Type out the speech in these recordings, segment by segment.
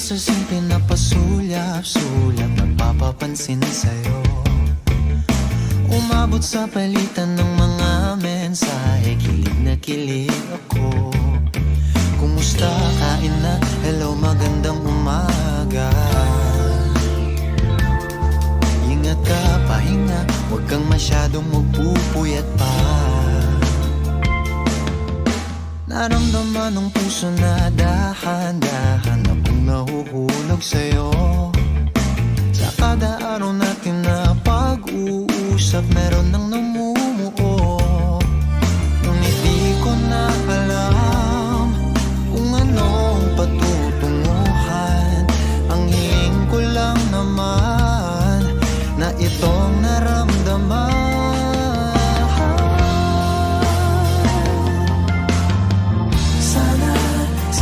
sa simple na pasulyap-sulyap, nagpapapansin sa'yo. Umabot sa palitan ng mga mensahe, kilig na kilig ako. Kumusta, kain na, hello, magandang umaga. Ingat ka, pahinga, huwag kang masyadong magpupuyat pa. Naramdaman ng puso na dahan-dahan akong nahuhulog sa'yo. Sa kada araw natin na pag-uusap, meron nang namumuo. Ngunit di ko na alam kung anong patutunguhan. Ang hiling ko lang naman na itong naramdaman.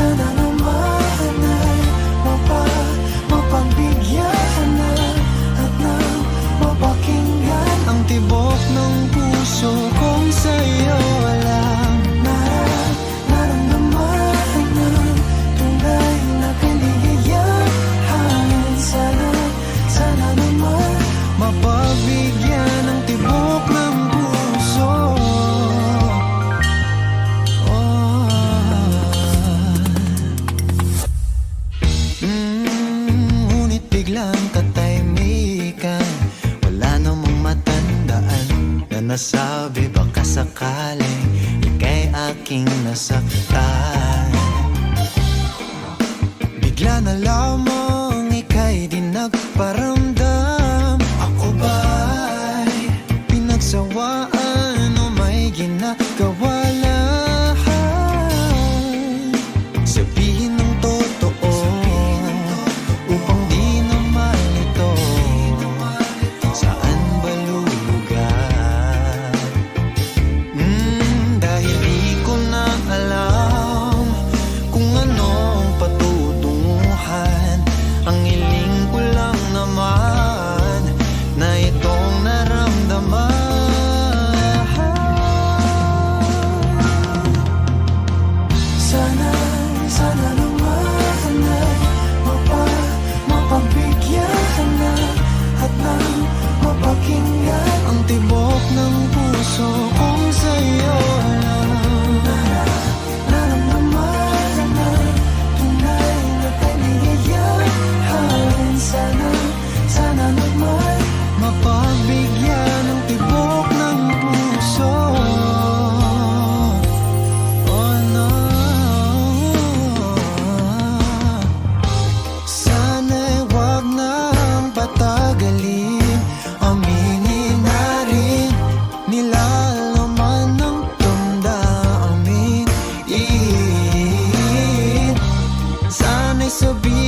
Sana naman ay mapagbigyan na at nang mapakinggan ang tibok ng puso kong sa'yo lang naramdaman ng tunay na kaligayahan. Sana naman mapagbigyan ng tibok ng puso. Ngunit biglang katahimikan, wala namang matandaan na nasabi baka sakaling ika'y aking nasaktan. Bigla na lamang ika'y di nagparamdam. Ako ba'y pinagsawaan o may ginagawa lang? Sabihin ng totoo upang di na malito. Saan ba lulugar? Dahil di ko na alam kung anong patutunguhan. Ang hiling ko lang naman na itong naramdaman. Sana naman ay mapagbigyan na at nang mapakinggan ang tibok ng puso kong sa'yo lang. Naramdaman na tunay na kaligayahan. Sana naman mapagbigyan ng tibok ng puso. Oh no, sana'y wag nang patagalin. Aminin na rin nilalaman ng damdamin. Sana'y sabihin